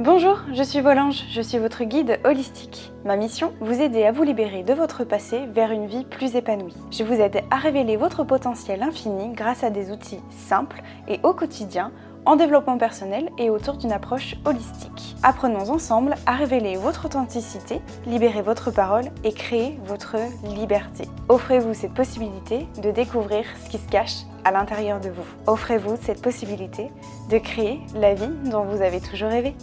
Bonjour, je suis Volange, je suis votre guide holistique. Ma mission, vous aider à vous libérer de votre passé vers une vie plus épanouie. Je vous aide à révéler votre potentiel infini grâce à des outils simples et au quotidien, en développement personnel et autour d'une approche holistique. Apprenons ensemble à révéler votre authenticité, libérer votre parole et créer votre liberté. Offrez-vous cette possibilité de découvrir ce qui se cache à l'intérieur de vous. Offrez-vous cette possibilité de créer la vie dont vous avez toujours rêvé.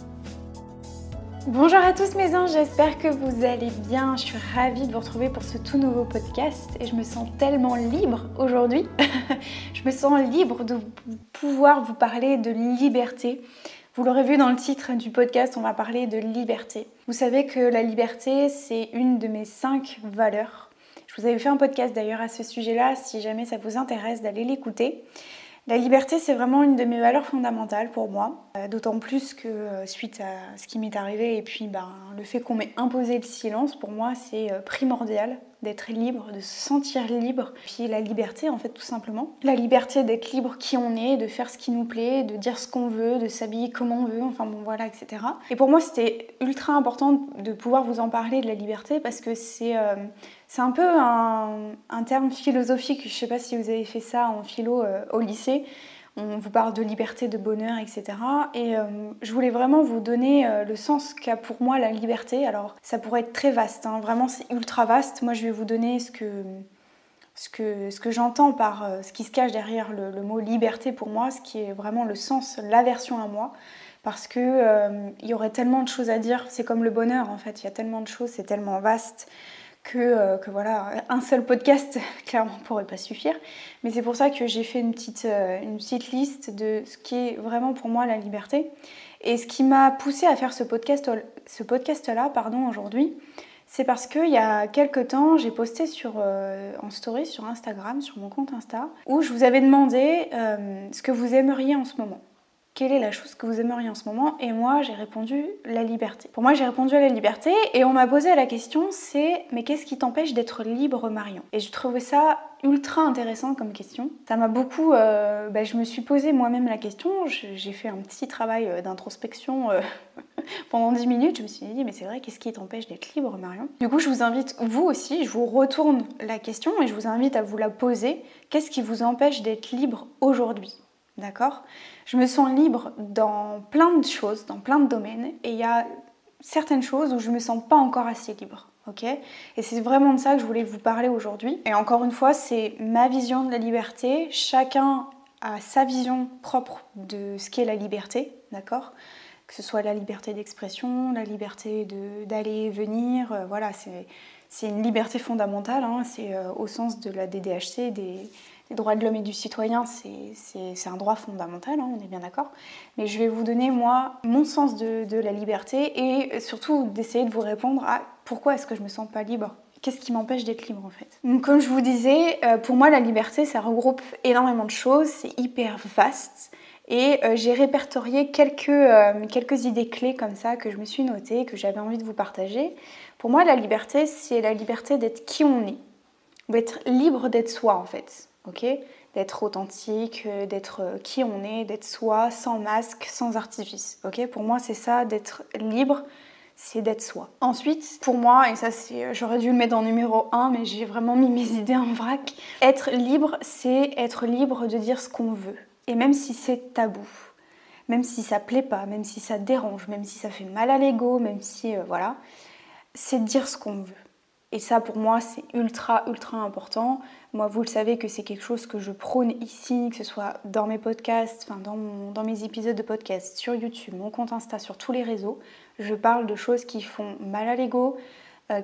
Bonjour à tous mes anges, j'espère que vous allez bien. Je suis ravie de vous retrouver pour ce tout nouveau podcast et je me sens tellement libre aujourd'hui. Je me sens libre de pouvoir vous parler de liberté. Vous l'aurez vu dans le titre du podcast, on va parler de liberté. Vous savez que la liberté, c'est une de mes 5 valeurs. Je vous avais fait un podcast d'ailleurs à ce sujet-là, si jamais ça vous intéresse d'aller l'écouter. La liberté, c'est vraiment une de mes valeurs fondamentales pour moi, d'autant plus que suite à ce qui m'est arrivé et puis le fait qu'on m'ait imposé le silence, pour moi, c'est primordial d'être libre, de se sentir libre. Puis la liberté, en fait, tout simplement. La liberté d'être libre qui on est, de faire ce qui nous plaît, de dire ce qu'on veut, de s'habiller comme on veut, enfin bon, voilà, etc. Et pour moi, c'était ultra important de pouvoir vous en parler de la liberté parce que c'est un peu un terme philosophique. Je ne sais pas si vous avez fait ça en philo au lycée. On vous parle de liberté, de bonheur, etc. Et je voulais vraiment vous donner le sens qu'a pour moi la liberté. Alors ça pourrait être très vaste, hein. Vraiment c'est ultra vaste. Moi je vais vous donner ce que j'entends par ce qui se cache derrière le mot liberté pour moi, ce qui est vraiment le sens, l'aversion à moi. Parce que il y aurait tellement de choses à dire. C'est comme le bonheur en fait, il y a tellement de choses, c'est tellement vaste. Que voilà, un seul podcast clairement pourrait pas suffire. Mais c'est pour ça que j'ai fait une petite liste de ce qui est vraiment pour moi la liberté. Et ce qui m'a poussée à faire ce podcast-là aujourd'hui, c'est parce qu'il y a quelques temps, j'ai posté en story sur Instagram, sur mon compte Insta, où je vous avais demandé ce que vous aimeriez en ce moment. Quelle est la chose que vous aimeriez en ce moment? Et moi, j'ai répondu la liberté. Pour moi, j'ai répondu à la liberté et on m'a posé la question, c'est mais qu'est-ce qui t'empêche d'être libre, Marion? Et je trouvais ça ultra intéressant comme question. Ça m'a beaucoup... je me suis posé moi-même la question, j'ai fait un petit travail d'introspection pendant 10 minutes. Je me suis dit, mais c'est vrai, qu'est-ce qui t'empêche d'être libre, Marion? Du coup, je vous invite, vous aussi, je vous retourne la question et je vous invite à vous la poser. Qu'est-ce qui vous empêche d'être libre aujourd'hui? D'accord? Je me sens libre dans plein de choses, dans plein de domaines, et il y a certaines choses où je me sens pas encore assez libre, ok? Et c'est vraiment de ça que je voulais vous parler aujourd'hui. Et encore une fois, c'est ma vision de la liberté. Chacun a sa vision propre de ce qu'est la liberté, d'accord? Que ce soit la liberté d'expression, la liberté d'aller et venir, voilà, c'est une liberté fondamentale, hein, c'est au sens de la DDHC, des droits de l'homme et du citoyen, c'est un droit fondamental, hein, on est bien d'accord. Mais je vais vous donner, moi, mon sens de la liberté et surtout d'essayer de vous répondre à pourquoi est-ce que je me sens pas libre. Qu'est-ce qui m'empêche d'être libre en fait? Donc, comme je vous disais, pour moi la liberté ça regroupe énormément de choses, c'est hyper vaste. Et j'ai répertorié quelques idées clés comme ça que je me suis notées, que j'avais envie de vous partager. Pour moi la liberté c'est la liberté d'être qui on est, d'être libre d'être soi en fait. Okay, d'être authentique, d'être qui on est, d'être soi, sans masque, sans artifice. Okay, pour moi, c'est ça, d'être libre, c'est d'être soi. Ensuite, pour moi, et ça j'aurais dû le mettre en numéro 1, mais j'ai vraiment mis mes idées en vrac, être libre, c'est être libre de dire ce qu'on veut. Et même si c'est tabou, même si ça plaît pas, même si ça dérange, même si ça fait mal à l'ego, même si, voilà, c'est de dire ce qu'on veut. Et ça, pour moi, c'est ultra, ultra important. Moi, vous le savez que c'est quelque chose que je prône ici, que ce soit dans mes podcasts, dans mes épisodes de podcast, sur YouTube, mon compte Insta, sur tous les réseaux. Je parle de choses qui font mal à l'ego,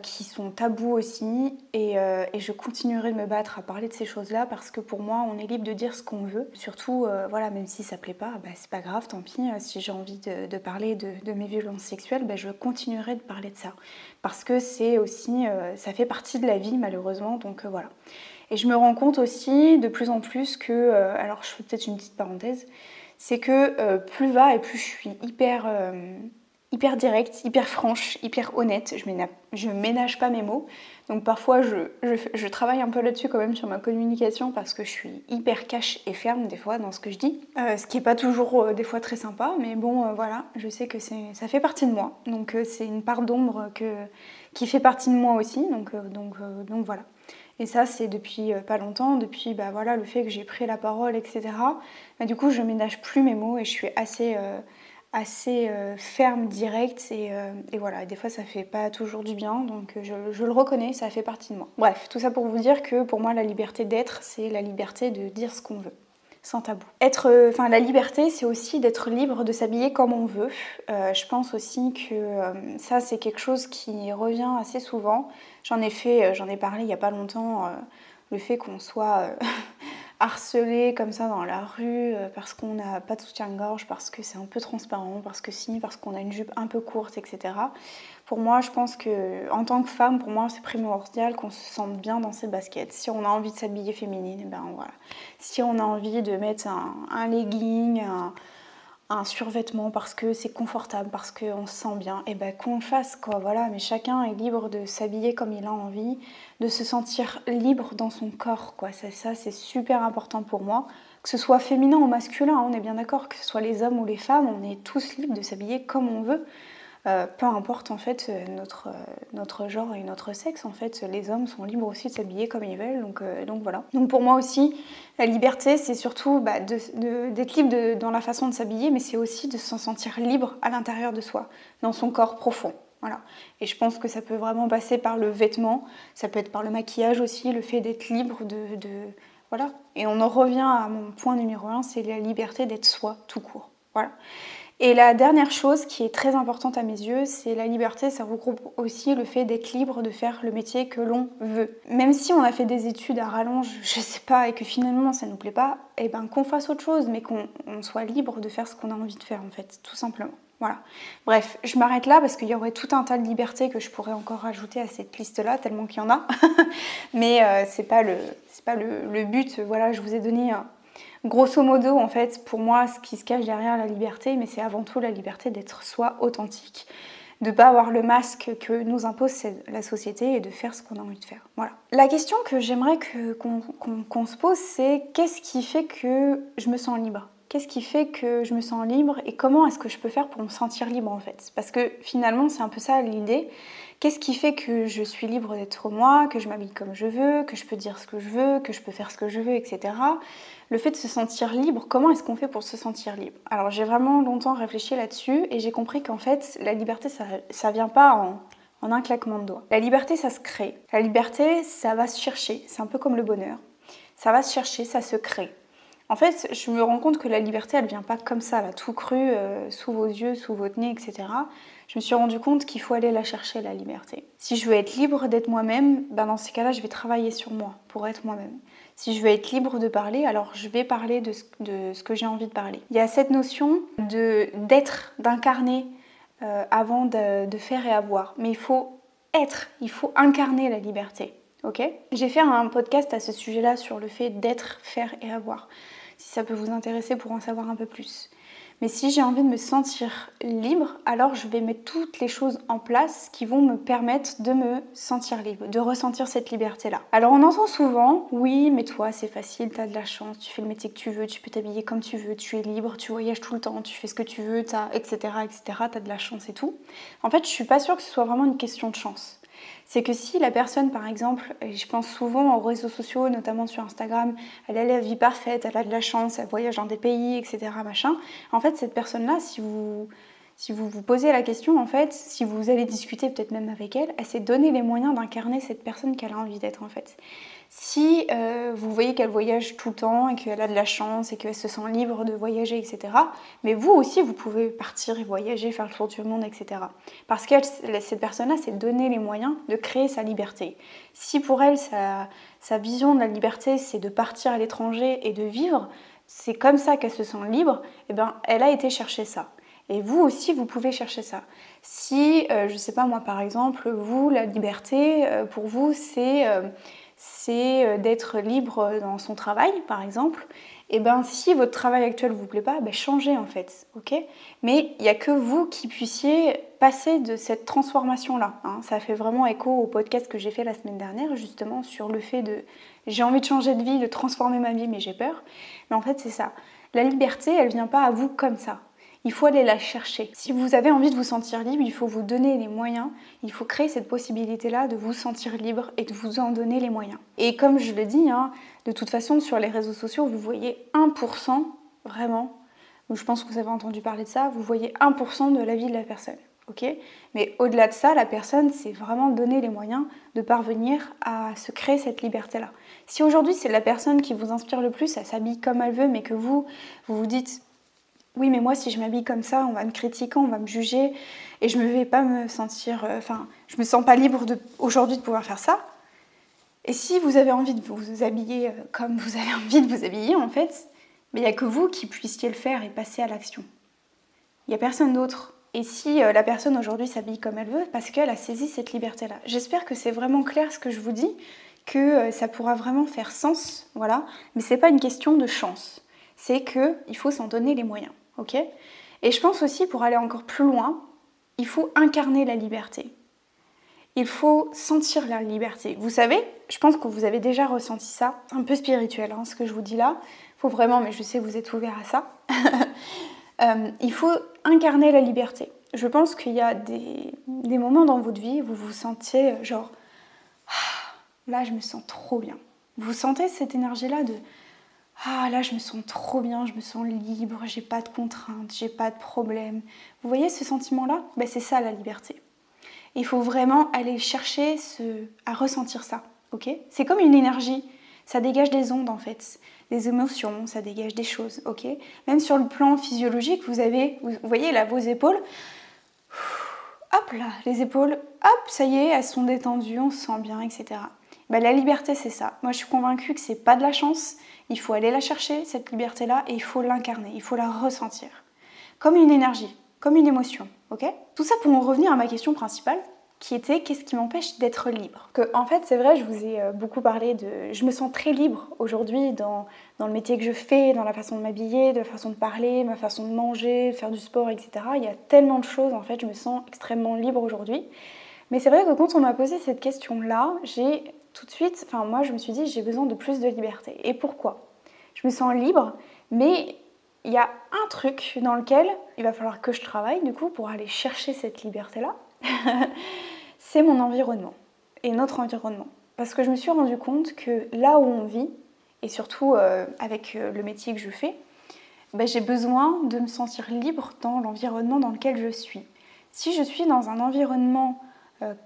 qui sont tabous aussi. Et je continuerai de me battre à parler de ces choses-là parce que pour moi, on est libre de dire ce qu'on veut. Surtout, voilà, même si ça plaît pas, c'est pas grave, tant pis. Si j'ai envie de parler de mes violences sexuelles, je continuerai de parler de ça. Parce que c'est aussi, ça fait partie de la vie malheureusement, donc voilà. Et je me rends compte aussi de plus en plus que, alors je fais peut-être une petite parenthèse, c'est que plus va et plus je suis hyper hyper directe, hyper franche, hyper honnête. Je ménage pas mes mots. Donc parfois je travaille un peu là-dessus quand même sur ma communication parce que je suis hyper cash et ferme des fois dans ce que je dis. Ce qui est pas toujours des fois très sympa, mais bon voilà, je sais que ça fait partie de moi. Donc c'est une part d'ombre qui fait partie de moi aussi. Donc voilà. Et ça c'est depuis pas longtemps, depuis voilà, le fait que j'ai pris la parole, etc. Du coup je ménage plus mes mots et je suis assez ferme, directe et voilà, des fois ça fait pas toujours du bien, donc je le reconnais, ça fait partie de moi. Bref, tout ça pour vous dire que pour moi la liberté d'être, c'est la liberté de dire ce qu'on veut, sans tabou. La liberté, c'est aussi d'être libre de s'habiller comme on veut. Je pense aussi que ça c'est quelque chose qui revient assez souvent. J'en ai parlé il y a pas longtemps, le fait qu'on soit harcelé comme ça dans la rue parce qu'on n'a pas de soutien-gorge, parce que c'est un peu transparent, parce qu'on a une jupe un peu courte, etc. Pour moi, je pense que en tant que femme, pour moi, c'est primordial qu'on se sente bien dans ses baskets. Si on a envie de s'habiller féminine, ben voilà. Si on a envie de mettre un legging, un survêtement parce que c'est confortable, parce qu'on se sent bien, et ben qu'on le fasse quoi, voilà. Mais chacun est libre de s'habiller comme il a envie, de se sentir libre dans son corps quoi. Ça c'est super important pour moi, que ce soit féminin ou masculin, on est bien d'accord, que ce soit les hommes ou les femmes, on est tous libres de s'habiller comme on veut. Peu importe en fait notre genre et notre sexe, en fait les hommes sont libres aussi de s'habiller comme ils veulent, donc voilà. Donc pour moi aussi la liberté c'est surtout d'être libre dans la façon de s'habiller, mais c'est aussi de se sentir libre à l'intérieur de soi, dans son corps profond. Voilà. Et je pense que ça peut vraiment passer par le vêtement, ça peut être par le maquillage aussi, le fait d'être libre voilà. Et on en revient à mon point numéro 1, c'est la liberté d'être soi tout court. Voilà. Et la dernière chose qui est très importante à mes yeux, c'est la liberté, ça regroupe aussi le fait d'être libre de faire le métier que l'on veut. Même si on a fait des études à rallonge, je sais pas, et que finalement ça nous plaît pas, et ben qu'on fasse autre chose, mais qu'on soit libre de faire ce qu'on a envie de faire en fait, tout simplement. Voilà. Bref, je m'arrête là parce qu'il y aurait tout un tas de libertés que je pourrais encore rajouter à cette liste-là, tellement qu'il y en a. Mais c'est pas le but. Voilà, je vous ai donné grosso modo, en fait, pour moi, ce qui se cache derrière la liberté, mais c'est avant tout la liberté d'être soi authentique, de ne pas avoir le masque que nous impose la société et de faire ce qu'on a envie de faire. Voilà. La question que j'aimerais qu'on se pose, c'est qu'est-ce qui fait que je me sens libre ? Qu'est-ce qui fait que je me sens libre et comment est-ce que je peux faire pour me sentir libre en fait ? Parce que finalement, c'est un peu ça l'idée. Qu'est-ce qui fait que je suis libre d'être moi, que je m'habille comme je veux, que je peux dire ce que je veux, que je peux faire ce que je veux, etc. Le fait de se sentir libre, comment est-ce qu'on fait pour se sentir libre ? Alors j'ai vraiment longtemps réfléchi là-dessus et j'ai compris qu'en fait, la liberté, ça vient pas en un claquement de doigts. La liberté, ça se crée. La liberté, ça va se chercher. C'est un peu comme le bonheur. Ça va se chercher, ça se crée. En fait, je me rends compte que la liberté, elle vient pas comme ça, là, tout cru, sous vos yeux, sous votre nez, etc. Je me suis rendu compte qu'il faut aller la chercher, la liberté. Si je veux être libre d'être moi-même, dans ces cas-là, je vais travailler sur moi pour être moi-même. Si je veux être libre de parler, alors je vais parler de ce que j'ai envie de parler. Il y a cette notion d'être, d'incarner avant de faire et avoir. Mais il faut être, il faut incarner la liberté. Ok ? J'ai fait un podcast à ce sujet-là sur le fait d'être, faire et avoir. Si ça peut vous intéresser pour en savoir un peu plus. Mais si j'ai envie de me sentir libre, alors je vais mettre toutes les choses en place qui vont me permettre de me sentir libre, de ressentir cette liberté-là. Alors on entend souvent, oui, mais toi c'est facile, t'as de la chance, tu fais le métier que tu veux, tu peux t'habiller comme tu veux, tu es libre, tu voyages tout le temps, tu fais ce que tu veux, etc., t'as de la chance et tout. En fait, je suis pas sûre que ce soit vraiment une question de chance. C'est que si la personne, par exemple, et je pense souvent aux réseaux sociaux, notamment sur Instagram, elle a la vie parfaite, elle a de la chance, elle voyage dans des pays, etc., machin. En fait, cette personne-là, si vous vous posez la question, en fait, si vous allez discuter peut-être même avec elle, elle s'est donné les moyens d'incarner cette personne qu'elle a envie d'être, en fait. Si vous voyez qu'elle voyage tout le temps et qu'elle a de la chance et qu'elle se sent libre de voyager, etc., mais vous aussi, vous pouvez partir et voyager, faire le tour du monde, etc. Parce que cette personne-là s'est donné les moyens de créer sa liberté. Si pour elle, sa vision de la liberté, c'est de partir à l'étranger et de vivre, c'est comme ça qu'elle se sent libre, et ben, elle a été chercher ça. Et vous aussi, vous pouvez chercher ça. Si, je sais pas moi par exemple, vous, la liberté, pour vous, c'est d'être libre dans son travail, par exemple, Et ben si votre travail actuel vous plaît pas, ben changez en fait, ok? Mais il n'y a que vous qui puissiez passer de cette transformation-là. Hein. Ça fait vraiment écho au podcast que j'ai fait la semaine dernière, justement, sur le fait de j'ai envie de changer de vie, de transformer ma vie, mais j'ai peur. Mais en fait, c'est ça. La liberté, elle vient pas à vous comme ça. Il faut aller la chercher. Si vous avez envie de vous sentir libre, il faut vous donner les moyens, il faut créer cette possibilité-là de vous sentir libre et de vous en donner les moyens. Et comme je le dis, hein, de toute façon, sur les réseaux sociaux, vous voyez 1%, vraiment, je pense que vous avez entendu parler de ça, vous voyez 1% de la vie de la personne. Okay, mais au-delà de ça, la personne s'est vraiment donné les moyens de parvenir à se créer cette liberté-là. Si aujourd'hui c'est la personne qui vous inspire le plus, elle s'habille comme elle veut, mais que vous vous dites oui, mais moi, si je m'habille comme ça, on va me critiquer, on va me juger, et je ne vais pas me sentir... je me sens pas libre aujourd'hui de pouvoir faire ça. Et si vous avez envie de vous habiller comme vous avez envie de vous habiller, en fait, il n'y a que vous qui puissiez le faire et passer à l'action. Il n'y a personne d'autre. Et si la personne aujourd'hui s'habille comme elle veut, parce qu'elle a saisi cette liberté-là. J'espère que c'est vraiment clair ce que je vous dis, que ça pourra vraiment faire sens, voilà. Mais ce n'est pas une question de chance. C'est qu'il faut s'en donner les moyens. Okay, et je pense aussi, pour aller encore plus loin, il faut incarner la liberté. Il faut sentir la liberté. Vous savez, je pense que vous avez déjà ressenti ça, un peu spirituel, hein, ce que je vous dis là. Il faut vraiment, mais je sais que vous êtes ouverts à ça. Il faut incarner la liberté. Je pense qu'il y a des moments dans votre vie où vous vous sentez genre, là je me sens trop bien. Vous sentez cette énergie-là de... Ah là je me sens trop bien, je me sens libre, j'ai pas de contraintes, j'ai pas de problème. Vous voyez ce sentiment-là? Ben, c'est ça la liberté. Il faut vraiment aller chercher à ressentir ça, ok? C'est comme une énergie, ça dégage des ondes en fait, des émotions, ça dégage des choses, ok? Même sur le plan physiologique, vous voyez là vos épaules, hop là, les épaules, hop, ça y est, elles sont détendues, on se sent bien, etc. Ben, la liberté c'est ça. Moi je suis convaincue que c'est pas de la chance. Il faut aller la chercher, cette liberté-là, et il faut l'incarner, il faut la ressentir. Comme une énergie, comme une émotion, ok? Tout ça pour en revenir à ma question principale, qui était qu'est-ce qui m'empêche d'être libre? En fait, c'est vrai, je vous ai beaucoup parlé de... Je me sens très libre aujourd'hui dans le métier que je fais, dans la façon de m'habiller, de la façon de parler, ma façon de manger, faire du sport, etc. Il y a tellement de choses, en fait, je me sens extrêmement libre aujourd'hui. Mais c'est vrai que quand on m'a posé cette question-là, j'ai tout de suite, moi je me suis dit j'ai besoin de plus de liberté. Et pourquoi? Je me sens libre, mais il y a un truc dans lequel il va falloir que je travaille du coup pour aller chercher cette liberté-là. C'est mon environnement et notre environnement. Parce que je me suis rendu compte que là où on vit, et surtout avec le métier que je fais, j'ai besoin de me sentir libre dans l'environnement dans lequel je suis. Si je suis dans un environnement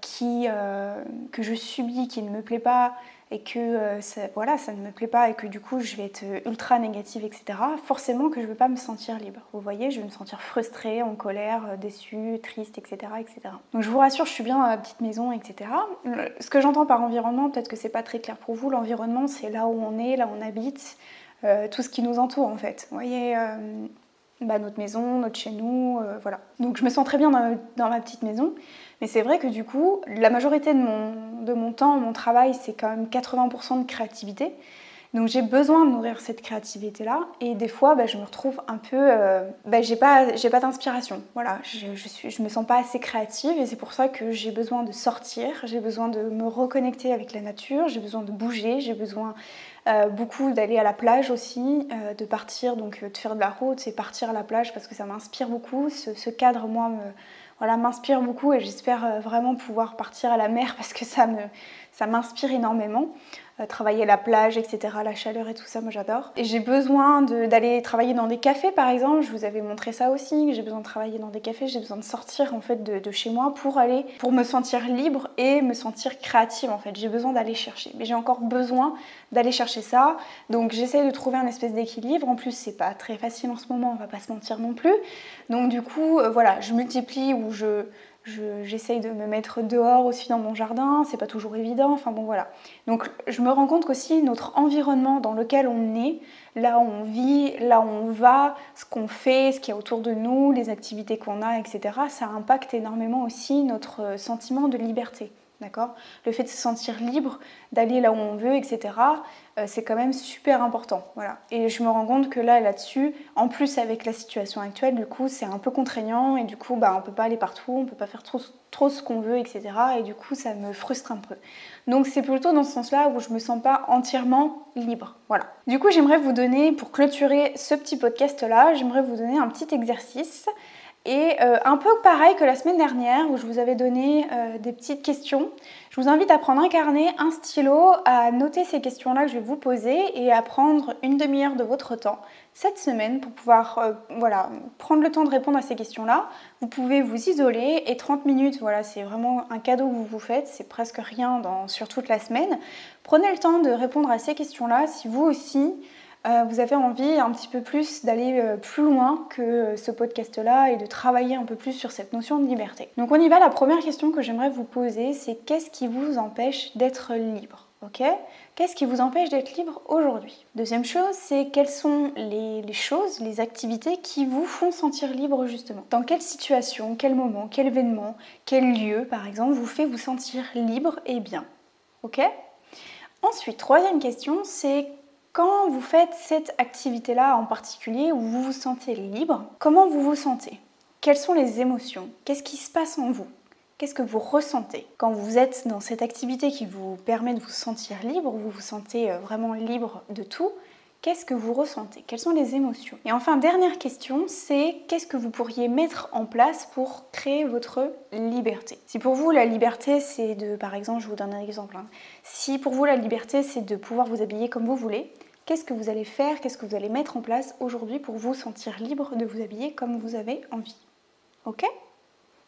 que je subis, qui ne me plaît pas, et que ça ne me plaît pas, et que du coup je vais être ultra négative, etc., forcément que je ne veux pas me sentir libre. Vous voyez, je vais me sentir frustrée, en colère, déçue, triste, etc., etc. Donc je vous rassure, je suis bien dans ma petite maison, etc. Ce que j'entends par environnement, peut-être que c'est pas très clair pour vous, l'environnement c'est là où on est, là où on habite, tout ce qui nous entoure en fait. Vous voyez, notre maison, notre chez nous, voilà. Donc je me sens très bien dans ma petite maison, mais c'est vrai que du coup, la majorité de mon temps, mon travail, c'est quand même 80% de créativité. Donc j'ai besoin de nourrir cette créativité-là, et des fois, je me retrouve un peu... j'ai pas d'inspiration, voilà. Je me sens pas assez créative, et c'est pour ça que j'ai besoin de sortir, j'ai besoin de me reconnecter avec la nature, j'ai besoin de bouger, j'ai besoin... beaucoup d'aller à la plage aussi, de partir, donc de faire de la route et partir à la plage parce que ça m'inspire beaucoup. Ce cadre, moi, m'inspire beaucoup, et j'espère vraiment pouvoir partir à la mer parce que ça m'inspire énormément. Travailler la plage, etc., la chaleur et tout ça, moi j'adore. Et j'ai besoin d'aller travailler dans des cafés par exemple, je vous avais montré ça aussi, j'ai besoin de travailler dans des cafés, j'ai besoin de sortir en fait de chez moi pour me sentir libre et me sentir créative en fait. J'ai besoin d'aller chercher, mais j'ai encore besoin d'aller chercher ça, donc j'essaie de trouver un espèce d'équilibre. En plus c'est pas très facile en ce moment, on va pas se mentir non plus, donc du coup voilà, je multiplie ou j'essaye de me mettre dehors aussi dans mon jardin, c'est pas toujours évident, enfin bon voilà. Donc je me rends compte qu'aussi notre environnement dans lequel on est, là où on vit, là où on va, ce qu'on fait, ce qu'il y a autour de nous, les activités qu'on a, etc., ça impacte énormément aussi notre sentiment de liberté. d'accord ? Le fait de se sentir libre, d'aller là où on veut, etc., c'est quand même super important, voilà. Et je me rends compte que là-dessus, en plus avec la situation actuelle, du coup, c'est un peu contraignant et du coup, on peut pas aller partout, on peut pas faire trop ce qu'on veut, etc. Et du coup, ça me frustre un peu. Donc c'est plutôt dans ce sens-là où je me sens pas entièrement libre, voilà. Du coup, j'aimerais vous donner, pour clôturer ce petit podcast-là, j'aimerais vous donner un petit exercice. Et un peu pareil que la semaine dernière où je vous avais donné des petites questions. Je vous invite à prendre un carnet, un stylo, à noter ces questions-là que je vais vous poser et à prendre une demi-heure de votre temps cette semaine pour pouvoir prendre le temps de répondre à ces questions-là. Vous pouvez vous isoler et 30 minutes, voilà, c'est vraiment un cadeau que vous vous faites, c'est presque rien sur toute la semaine. Prenez le temps de répondre à ces questions-là si vous aussi vous avez envie un petit peu plus d'aller plus loin que ce podcast-là et de travailler un peu plus sur cette notion de liberté. Donc on y va, la première question que j'aimerais vous poser, c'est qu'est-ce qui vous empêche d'être libre ? Ok ? Qu'est-ce qui vous empêche d'être libre aujourd'hui ? Deuxième chose, c'est quelles sont les choses, les activités qui vous font sentir libre justement ? Dans quelle situation, quel moment, quel événement, quel lieu par exemple vous fait vous sentir libre et bien ? Ok ? Ensuite, troisième question, c'est quand vous faites cette activité-là en particulier où vous vous sentez libre, comment vous vous sentez ? Quelles sont les émotions ? Qu'est-ce qui se passe en vous ? Qu'est-ce que vous ressentez ? Quand vous êtes dans cette activité qui vous permet de vous sentir libre, vous vous sentez vraiment libre de tout, qu'est-ce que vous ressentez ? Quelles sont les émotions ? Et enfin, dernière question, c'est qu'est-ce que vous pourriez mettre en place pour créer votre liberté ? Si pour vous, la liberté, c'est de, par exemple, je vous donne un exemple, si pour vous, la liberté, c'est de pouvoir vous habiller comme vous voulez, qu'est-ce que vous allez faire ? Qu'est-ce que vous allez mettre en place aujourd'hui pour vous sentir libre de vous habiller comme vous avez envie ? Ok ?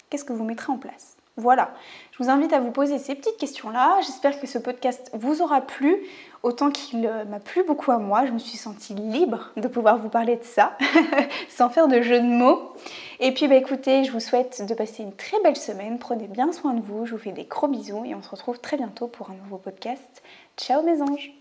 Qu'est-ce que vous mettrez en place ? Voilà, je vous invite à vous poser ces petites questions-là. J'espère que ce podcast vous aura plu, autant qu'il m'a plu beaucoup à moi. Je me suis sentie libre de pouvoir vous parler de ça, sans faire de jeu de mots. Et puis écoutez, je vous souhaite de passer une très belle semaine. Prenez bien soin de vous, je vous fais des gros bisous et on se retrouve très bientôt pour un nouveau podcast. Ciao mes anges!